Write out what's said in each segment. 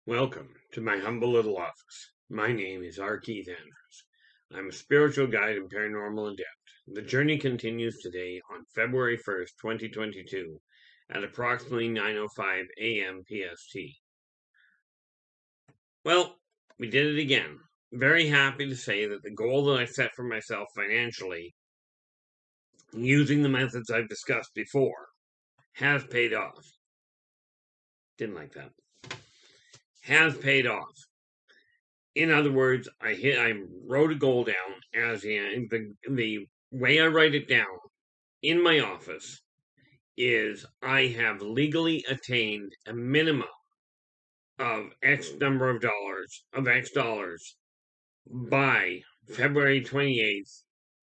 Welcome to my humble little office. My name is R. Keith Andrews. I'm a spiritual guide and paranormal adept. The journey continues today on February 1st, 2022 at approximately 9:05 a.m. PST. Well, we did it again. Very happy to say that the goal that I set for myself financially, using the methods I've discussed before, has paid off. Didn't like that. Has paid off. In other words, I wrote a goal down as in the way I write it down in my office is I have legally attained a minimum of X number of X dollars by February 28th.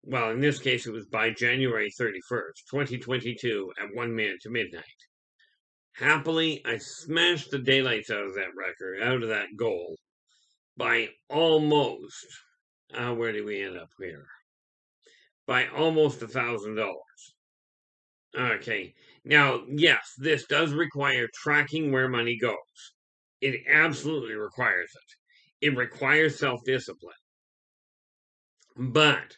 Well, in this case, it was by January 31st, 2022 at 1 minute to midnight. Happily, I smashed the daylights out of that record, out of that goal, by almost, where did we end up here? By almost $1,000. Okay, now, yes, this does require tracking where money goes. It absolutely requires it. It requires self-discipline. But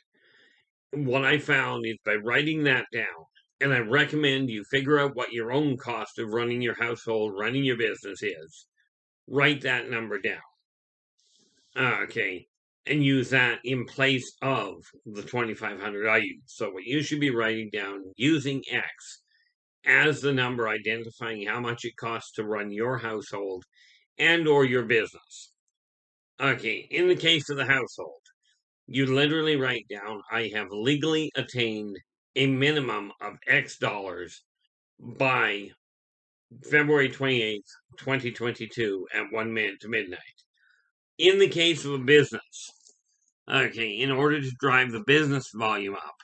what I found is by writing that down, and I recommend you figure out what your own cost of running your household, running your business is. Write that number down. Okay, and use that in place of the 2,500 I use. So what you should be writing down using X as the number identifying how much it costs to run your household and or your business. Okay, in the case of the household, you literally write down, I have legally attained a minimum of X dollars by February 28th, 2022 at 1 minute to midnight. In the case of a business, okay, in order to drive the business volume up,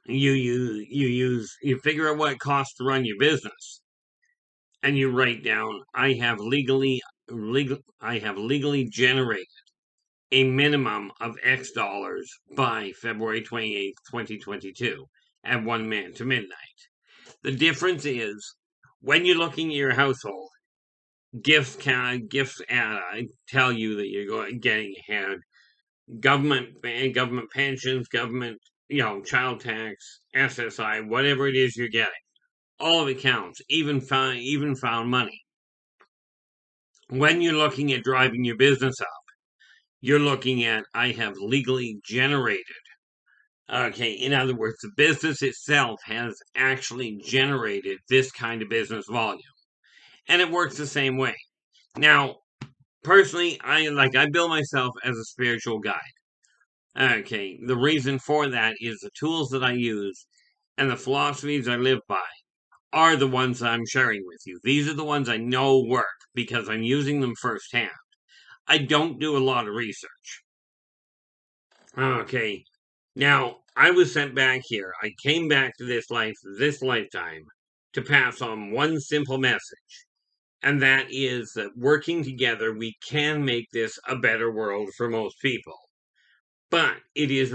you figure out what it costs to run your business, and you write down, I have legally generated a minimum of X dollars by February 28th, 2022 at 1 minute to midnight. The difference is when you're looking at your household, gifts tell you that you're getting ahead. Government pensions, government, child tax, SSI, whatever it is you're getting, all of it counts. Even found money. When you're looking at driving your business up, you're looking at I have legally generated. Okay, in other words, the business itself has actually generated this kind of business volume. And it works the same way. Now, personally, I bill myself as a spiritual guide. Okay, the reason for that is the tools that I use and the philosophies I live by are the ones I'm sharing with you. These are the ones I know work because I'm using them firsthand. I don't do a lot of research. Okay, now I was sent back here. I came back to this lifetime, to pass on one simple message. And that is that working together, we can make this a better world for most people. But it is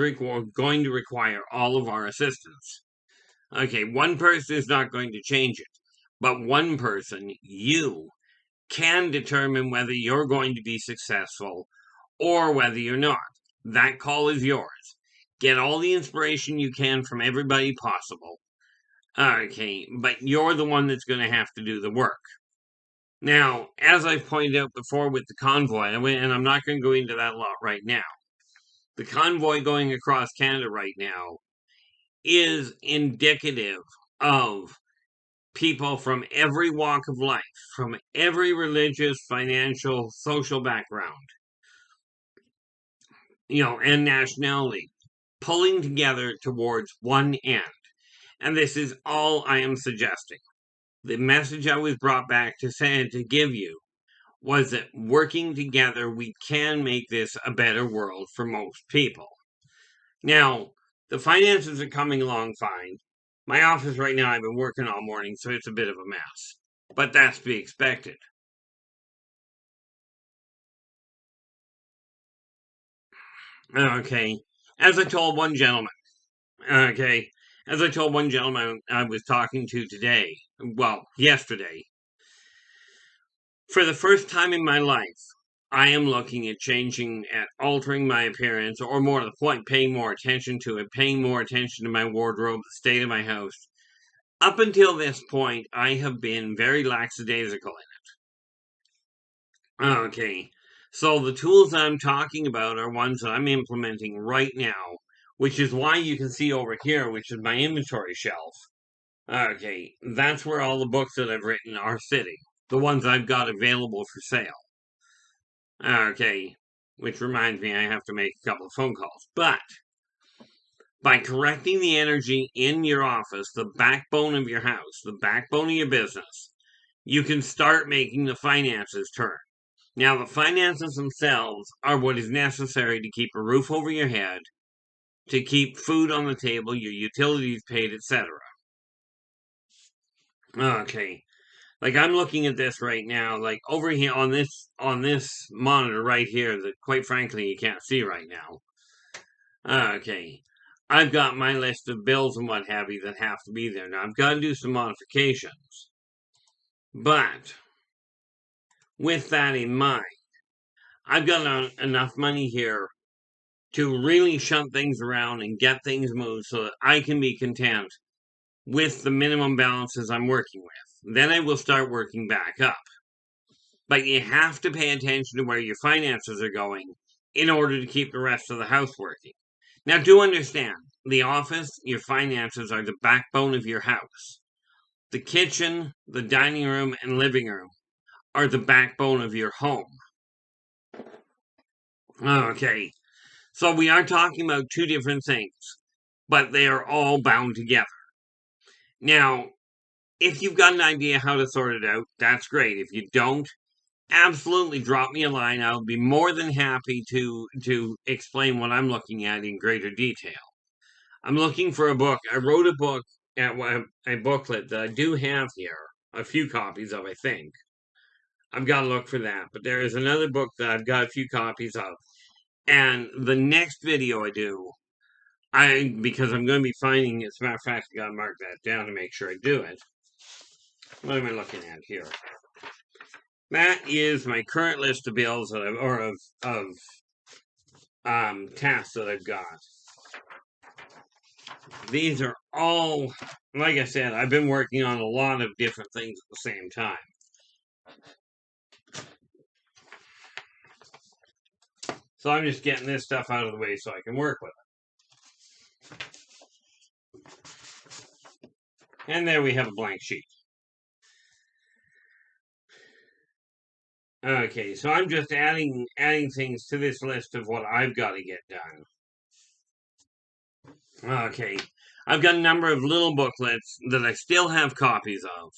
going to require all of our assistance. Okay, one person is not going to change it. But one person, you, can determine whether you're going to be successful or whether you're not. That call is yours. Get all the inspiration you can from everybody possible. Okay, but you're the one that's going to have to do the work. Now, as I pointed out before with the convoy, and I'm not going to go into that a lot right now, the convoy going across Canada right now is indicative of people from every walk of life, from every religious, financial, social background, and nationality, pulling together towards one end. And this is all I am suggesting. The message I was brought back to give you was that working together, we can make this a better world for most people. Now, the finances are coming along fine. My office right now, I've been working all morning, so it's a bit of a mess. But that's to be expected. Okay, as I told one gentleman, I was talking to today, well, yesterday, For the first time in my life, I am looking at altering my appearance, or more to the point, paying more attention to it, paying more attention to my wardrobe, the state of my house. Up until this point, I have been very lackadaisical in it. Okay, so the tools I'm talking about are ones that I'm implementing right now, which is why you can see over here, which is my inventory shelf. Okay, that's where all the books that I've written are sitting. The ones I've got available for sale. Okay, which reminds me I have to make a couple of phone calls. But by correcting the energy in your office, the backbone of your house, the backbone of your business, you can start making the finances turn. Now, the finances themselves are what is necessary to keep a roof over your head, to keep food on the table, your utilities paid, etc. Okay. Like I'm looking at this right now, like over here on this monitor right here that quite frankly you can't see right now. Okay. I've got my list of bills and what have you that have to be there. Now I've got to do some modifications. But with that in mind, I've got enough money here to really shunt things around and get things moved so that I can be content with the minimum balances I'm working with. Then I will start working back up. But you have to pay attention to where your finances are going in order to keep the rest of the house working. Now, do understand, the office, your finances are the backbone of your house. The kitchen, the dining room, and living room are the backbone of your home. Okay, so we are talking about two different things, but they are all bound together. Now, if you've got an idea how to sort it out, that's great. If you don't, absolutely drop me a line. I'll be more than happy to explain what I'm looking at in greater detail. I'm looking for a book. I wrote a book at a booklet that I do have here, a few copies of, I think. I've got to look for that. But there is another book that I've got a few copies of. And the next video I do, because I'm going to be finding, as a matter of fact, I got to mark that down to make sure I do it. What am I looking at here? That is my current list of bills that tasks that I've got. These are all, like I said, I've been working on a lot of different things at the same time. So I'm just getting this stuff out of the way so I can work with it. And there we have a blank sheet. Okay, so I'm just adding things to this list of what I've got to get done. Okay, I've got a number of little booklets that I still have copies of.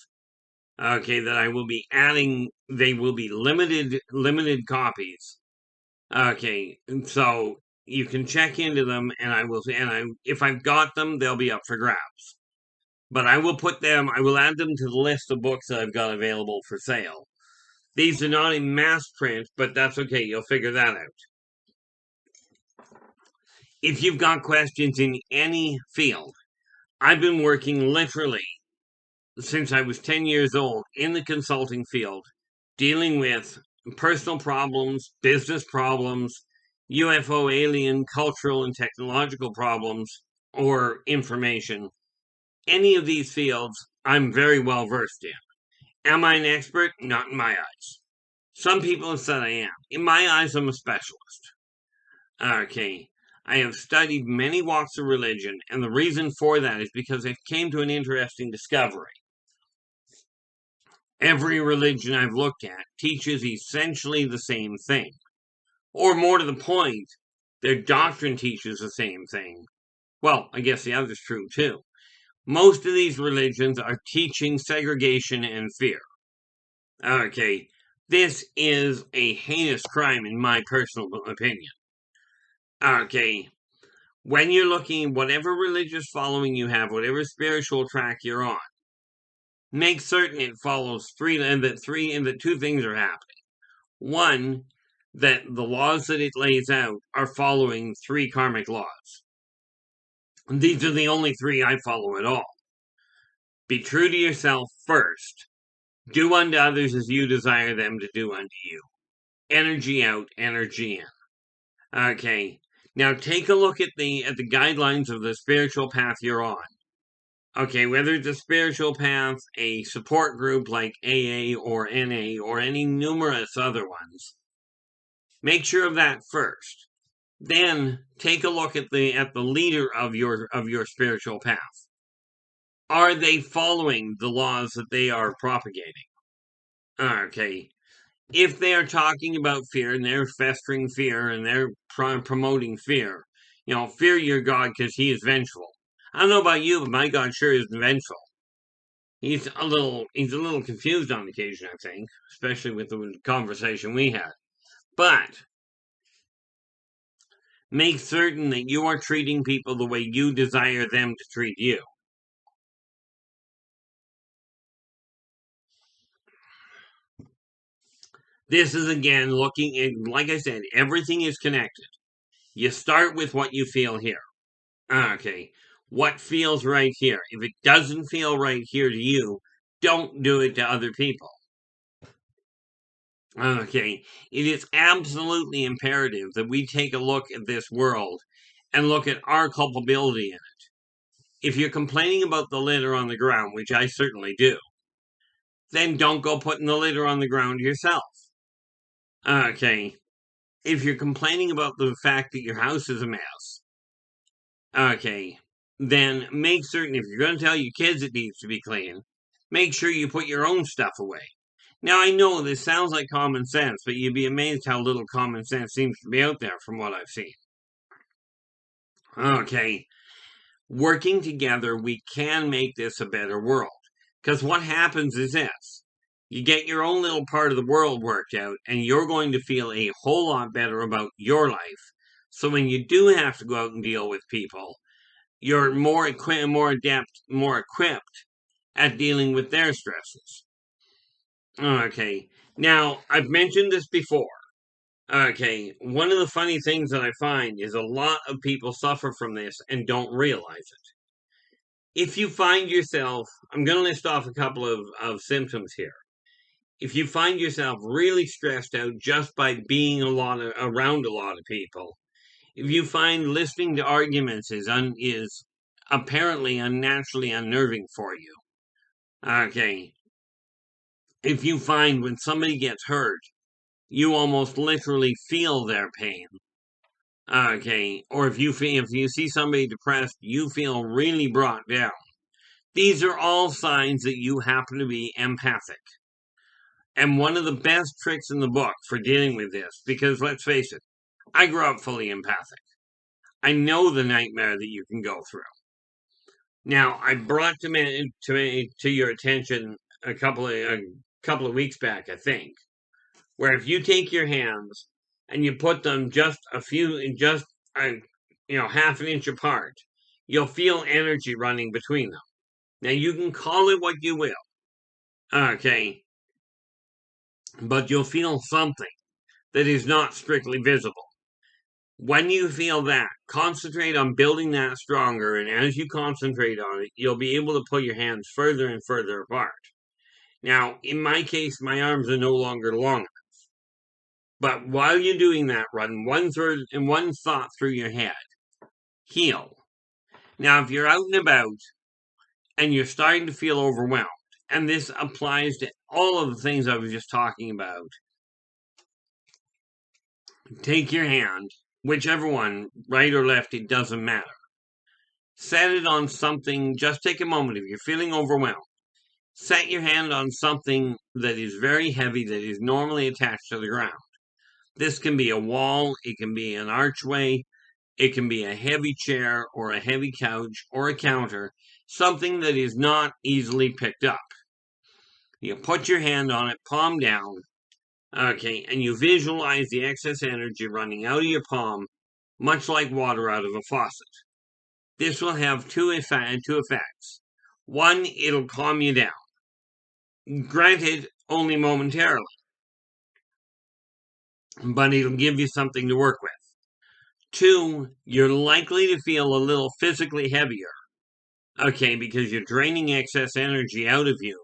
Okay, that I will be adding. They will be limited copies. Okay, so you can check into them, and if I've got them, they'll be up for grabs. But I will add them to the list of books that I've got available for sale. These are not in mass print, but that's okay. You'll figure that out. If you've got questions in any field, I've been working literally since I was 10 years old in the consulting field, dealing with personal problems, business problems, UFO, alien, cultural, and technological problems, or information. Any of these fields, I'm very well versed in. Am I an expert? Not in my eyes. Some people have said I am. In my eyes, I'm a specialist. Okay. I have studied many walks of religion, and the reason for that is because I came to an interesting discovery. Every religion I've looked at teaches essentially the same thing. Or more to the point, their doctrine teaches the same thing. Well, I guess the other's true too. Most of these religions are teaching segregation and fear. Okay, this is a heinous crime in my personal opinion. Okay, when you're looking, whatever religious following you have, whatever spiritual track you're on, make certain it follows that two things are happening. One, that the laws that it lays out are following 3 karmic laws. These are the only 3 I follow at all. Be true to yourself first. Do unto others as you desire them to do unto you. Energy out, energy in. Okay. Now take a look at the guidelines of the spiritual path you're on. Okay, whether it's a spiritual path, a support group like AA or NA, or any numerous other ones, make sure of that first. Then take a look at the leader of your spiritual path. Are they following the laws that they are propagating? Okay. If they are talking about fear and they're festering fear and they're promoting fear, fear your God because he is vengeful. I don't know about you, but my God sure isn't vengeful. He's a little confused on occasion, I think, especially with the conversation we had. But make certain that you are treating people the way you desire them to treat you. This is again looking at, like I said, everything is connected. You start with what you feel here. Okay. What feels right here? If it doesn't feel right here to you, don't do it to other people. Okay. It is absolutely imperative that we take a look at this world and look at our culpability in it. If you're complaining about the litter on the ground, which I certainly do, then don't go putting the litter on the ground yourself. Okay. If you're complaining about the fact that your house is a mess, okay, then make certain if you're going to tell your kids it needs to be clean, make sure you put your own stuff away. Now, I know this sounds like common sense, but you'd be amazed how little common sense seems to be out there from what I've seen. Okay, working together, we can make this a better world. Because what happens is this. You get your own little part of the world worked out, and you're going to feel a whole lot better about your life. So when you do have to go out and deal with people, you're more equipped, more adept, more equipped at dealing with their stresses. Okay. Now, I've mentioned this before. Okay. One of the funny things that I find is a lot of people suffer from this and don't realize it. If you find yourself, I'm going to list off a couple of symptoms here. If you find yourself really stressed out just by being around a lot of people, if you find listening to arguments is apparently unnaturally unnerving for you, okay. If you find when somebody gets hurt, you almost literally feel their pain, okay. Or if you see somebody depressed, you feel really brought down. These are all signs that you happen to be empathic. And one of the best tricks in the book for dealing with this, because let's face it, I grew up fully empathic. I know the nightmare that you can go through. Now, I brought to your attention a couple of weeks back, I think, where if you take your hands and you put them just half an inch apart, you'll feel energy running between them. Now, you can call it what you will, okay, but you'll feel something that is not strictly visible. When you feel that, concentrate on building that stronger, and as you concentrate on it, you'll be able to pull your hands further and further apart. Now, in my case, my arms are no longer long enough. But while you're doing that, run one thought through your head. Heal. Now, if you're out and about and you're starting to feel overwhelmed, and this applies to all of the things I was just talking about, take your hand, whichever one, right or left, it doesn't matter. Set it on something, just take a moment if you're feeling overwhelmed. Set your hand on something that is very heavy, that is normally attached to the ground. This can be a wall, it can be an archway, it can be a heavy chair or a heavy couch or a counter, something that is not easily picked up. You put your hand on it, palm down, okay, and you visualize the excess energy running out of your palm, much like water out of a faucet. This will have two effects. One, it'll calm you down. Granted, only momentarily, but it'll give you something to work with. Two, you're likely to feel a little physically heavier, okay, because you're draining excess energy out of you.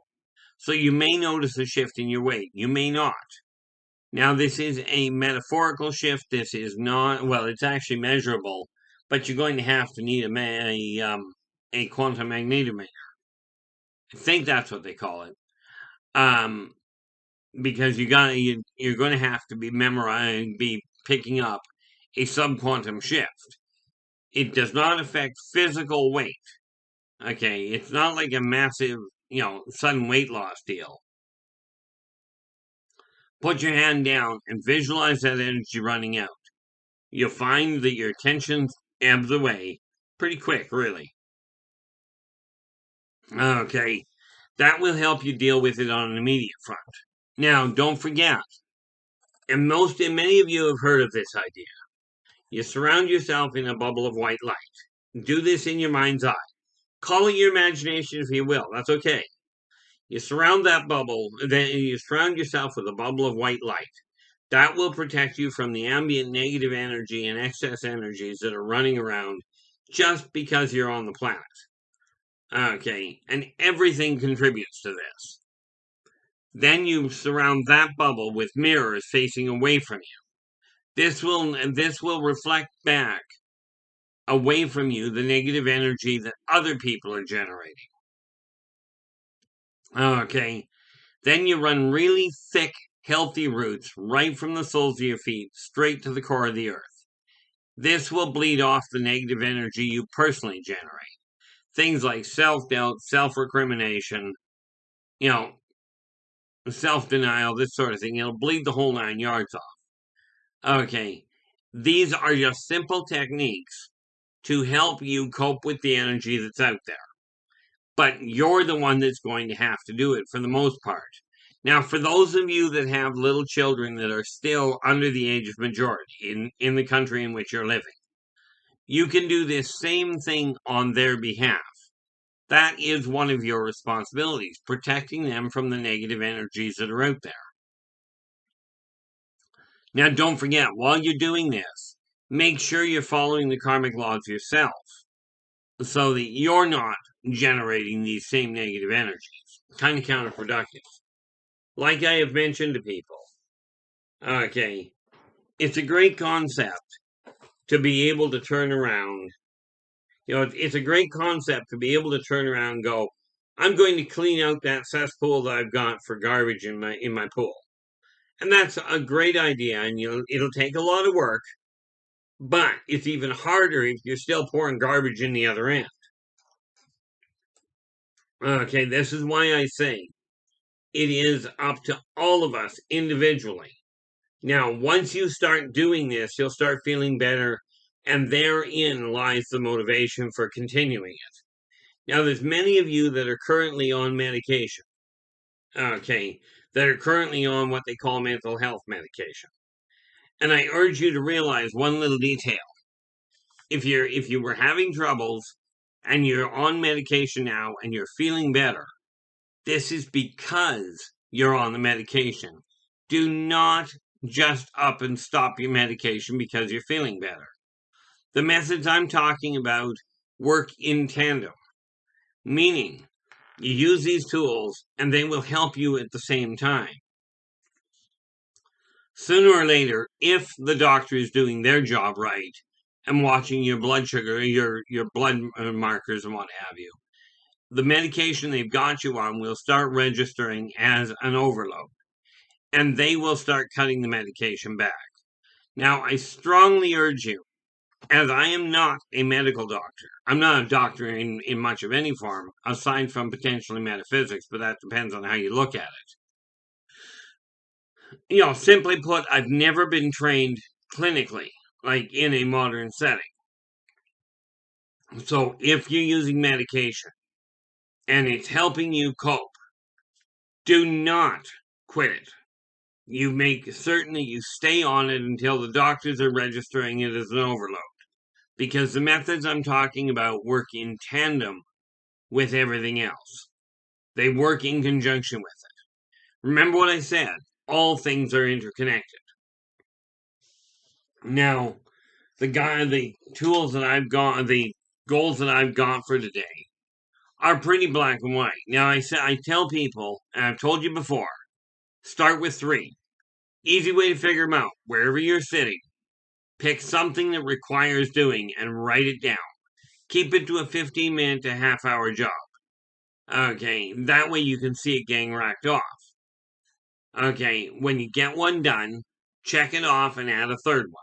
So you may notice a shift in your weight. You may not. Now, this is a metaphorical shift. This is not, well, it's actually measurable, but you're going to have to need a quantum magnetometer. I think that's what they call it. Because you're going to have to be picking up a subquantum shift. It does not affect physical weight. Okay, it's not like a massive, sudden weight loss deal. Put your hand down and visualize that energy running out. You'll find that your tension ebbs away pretty quick, really. Okay, that will help you deal with it on an immediate front. Now, don't forget, and many of you have heard of this idea. You surround yourself in a bubble of white light. Do this in your mind's eye. Call it your imagination if you will. That's okay. You surround that bubble, then you surround yourself with a bubble of white light. That will protect you from the ambient negative energy and excess energies that are running around just because you're on the planet. Okay, and everything contributes to this. Then you surround that bubble with mirrors facing away from you. This will reflect back away from you the negative energy that other people are generating. Okay, then you run really thick, healthy roots right from the soles of your feet straight to the core of the earth. This will bleed off the negative energy you personally generate. Things like self-doubt, self-recrimination, self-denial, this sort of thing. It'll bleed the whole 9 yards off. Okay, these are just simple techniques to help you cope with the energy that's out there. But you're the one that's going to have to do it for the most part. Now, for those of you that have little children that are still under the age of majority in the country in which you're living, you can do this same thing on their behalf. That is one of your responsibilities, protecting them from the negative energies that are out there. Now, don't forget, while you're doing this, make sure you're following the karmic laws yourself so that you're not generating these same negative energies. Kind of counterproductive. Like I have mentioned to people, okay, it's a great concept to be able to turn around. It's a great concept to be able to turn around and go, I'm going to clean out that cesspool that I've got for garbage in my pool. And that's a great idea, and it'll take a lot of work, but it's even harder if you're still pouring garbage in the other end. Okay, this is why I say it is up to all of us individually. Now, once you start doing this, you'll start feeling better, and therein lies the motivation for continuing it. Now, there's many of you that are currently on medication, okay, that are currently on what they call mental health medication. And I urge you to realize one little detail. If you were having troubles and you're on medication now and you're feeling better, this is because you're on the medication. Do not just up and stop your medication because you're feeling better. The methods I'm talking about work in tandem, meaning you use these tools and they will help you at the same time. Sooner or later, if the doctor is doing their job right and watching your blood sugar, your blood markers and what have you, the medication they've got you on will start registering as an overload, and they will start cutting the medication back. Now, I strongly urge you, as I am not a medical doctor, I'm not a doctor in much of any form, aside from potentially metaphysics, but that depends on how you look at it. Simply put, I've never been trained clinically, like in a modern setting. So if you're using medication and it's helping you cope, do not quit it. You make certain that you stay on it until the doctors are registering it as an overload. Because the methods I'm talking about work in tandem with everything else. They work in conjunction with it. Remember what I said. All things are interconnected. Now, the goals that I've got for today are pretty black and white. Now, I tell people, and I've told you before, start with 3. Easy way to figure them out. Wherever you're sitting, pick something that requires doing and write it down. Keep it to a 15-minute to half-hour job. Okay, that way you can see it getting racked off. Okay, when you get one done, check it off and add a third one.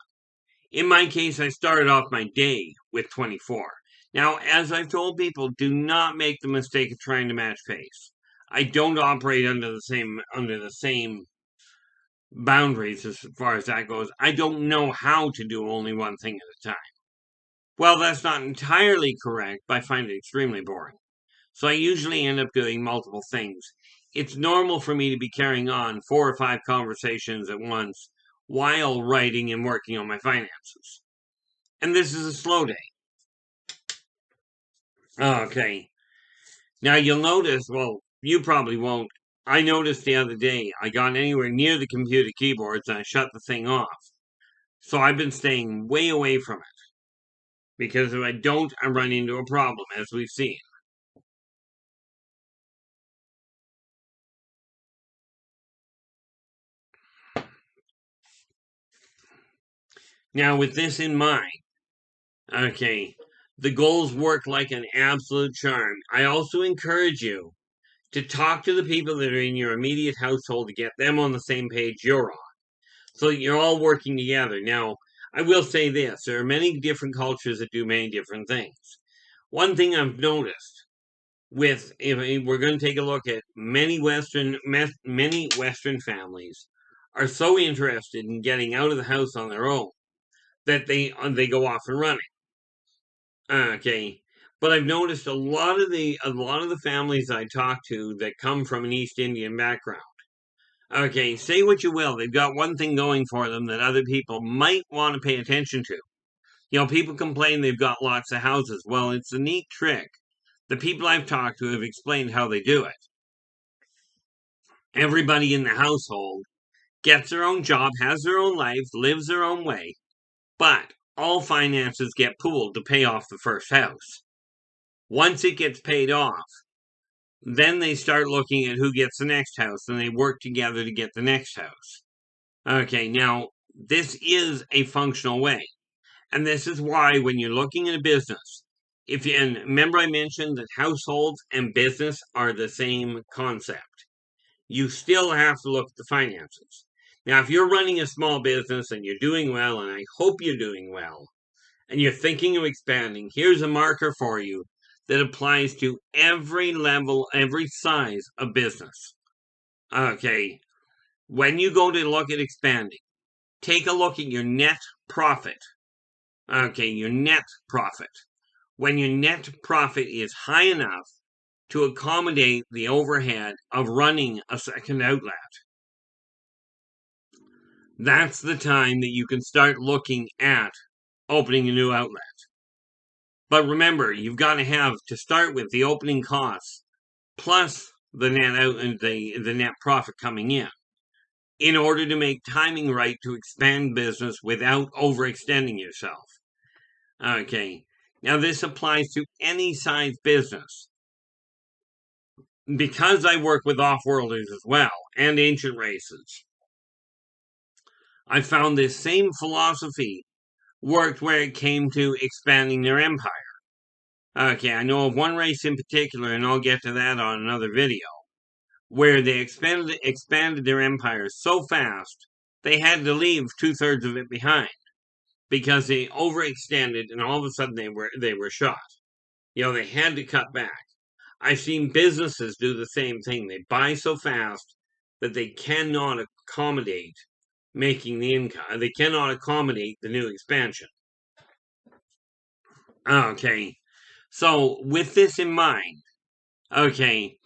In my case, I started off my day with 24. Now, as I've told people, do not make the mistake of trying to match pace. I don't operate under the same boundaries as far as that goes. I don't know how to do only one thing at a time. Well, that's not entirely correct, but I find it extremely boring. So I usually end up doing multiple things. It's normal for me to be carrying on 4 or 5 conversations at once while writing and working on my finances. And this is a slow day. Okay. Now you'll notice, well, you probably won't. I noticed the other day I got anywhere near the computer keyboards and I shut the thing off. So I've been staying way away from it. Because if I don't, I run into a problem, as we've seen. Now, with this in mind, okay, the goals work like an absolute charm. I also encourage you to talk to the people that are in your immediate household to get them on the same page you're on, so that you're all working together. Now, I will say this, there are many different cultures that do many different things. One thing I've noticed if we're going to take a look at many Western families are so interested in getting out of the house on their own that they go off and running. Okay, but I've noticed a lot of the families I talk to that come from an East Indian background. Okay, say what you will, they've got one thing going for them that other people might want to pay attention to. You know, people complain they've got lots of houses. Well, it's a neat trick. The people I've talked to have explained how they do it. Everybody in the household gets their own job, has their own life, lives their own way, but all finances get pooled to pay off the first house. Once it gets paid off, then they start looking at who gets the next house, and they work together to get the next house. Okay, now, this is a functional way. And this is why when you're looking at a business, and remember I mentioned that households and business are the same concept. You still have to look at the finances. Now, if you're running a small business and you're doing well, and I hope you're doing well, and you're thinking of expanding, here's a marker for you that applies to every level, every size of business. Okay, when you go to look at expanding, take a look at your net profit. Okay, your net profit. When your net profit is high enough to accommodate the overhead of running a second outlet, that's the time that you can start looking at opening a new outlet. But remember, you've got to have, to start with, the opening costs plus the net profit coming in order to make timing right to expand business without overextending yourself. Okay, now this applies to any size business. Because I work with off-worlders as well, and ancient races, I found this same philosophy worked where it came to expanding their empire. Okay, I know of one race in particular, and I'll get to that on another video, where they expanded their empire so fast, they had to leave 2/3 of it behind because they overextended, and all of a sudden they were shot. You know, they had to cut back. I've seen businesses do the same thing. They buy so fast that they cannot accommodate making the income. They cannot accommodate the new expansion. Okay, so with this in mind, okay,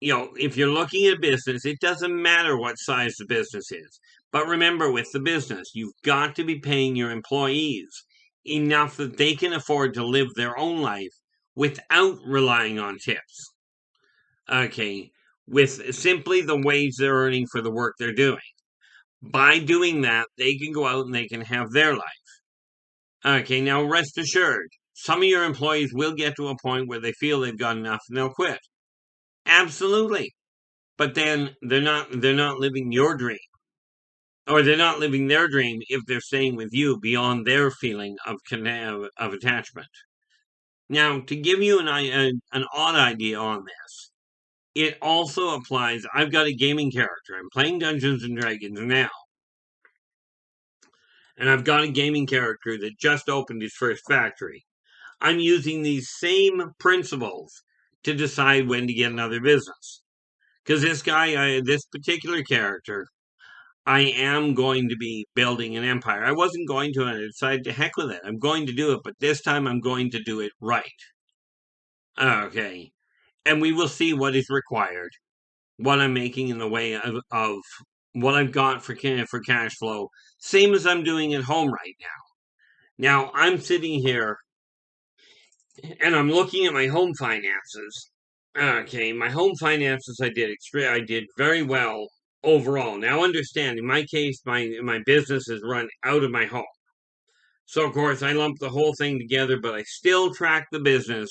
you know, if you're looking at a business, it doesn't matter what size the business is. But remember, with the business, you've got to be paying your employees enough that they can afford to live their own life without relying on tips. Okay, with simply the wage they're earning for the work they're doing. By doing that, they can go out and they can have their life. Okay, now rest assured, Some of your employees will get to a point where they feel they've got enough and they'll quit. Absolutely. But then they're not living your dream. Or they're not living their dream if they're staying with you beyond their feeling of attachment. Now, to give you an odd idea on this, it also applies. I've got a gaming character. I'm playing Dungeons and Dragons now. And I've got a gaming character that just opened his first factory. I'm using these same principles to decide when to get another business. Because this particular character, I am going to be building an empire. I wasn't going to, and I decided to heck with it. I'm going to do it, but this time I'm going to do it right. Okay. And we will see what is required, what I'm making in the way of what I've got for cash flow, same as I'm doing at home right now. Now, I'm sitting here and I'm looking at my home finances. Okay, my home finances, I did very well overall. Now, understand, in my case, my business is run out of my home. So, of course, I lump the whole thing together, but I still track the business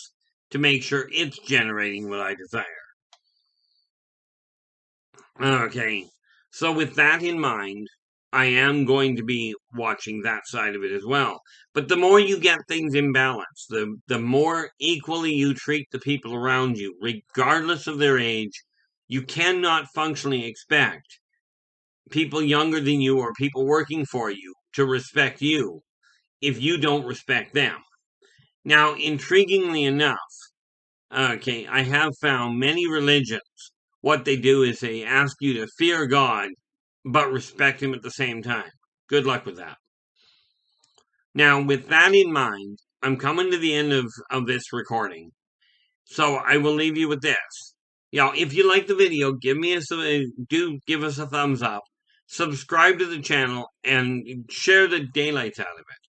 to make sure it's generating what I desire. Okay, so with that in mind, I am going to be watching that side of it as well. But the more you get things in balance, the more equally you treat the people around you, regardless of their age, you cannot functionally expect people younger than you or people working for you to respect you if you don't respect them. Now, intriguingly enough, okay, I have found many religions, what they do is they ask you to fear God, but respect him at the same time. Good luck with that. Now, with that in mind, I'm coming to the end of this recording. So I will leave you with this. If you like the video, give us a thumbs up, subscribe to the channel, and share the daylights out of it.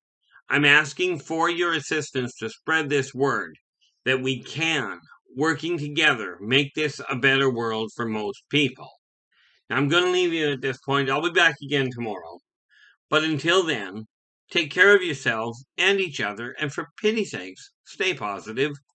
I'm asking for your assistance to spread this word that we can, working together, make this a better world for most people. Now, I'm going to leave you at this point. I'll be back again tomorrow. But until then, take care of yourselves and each other, and for pity's sakes, stay positive.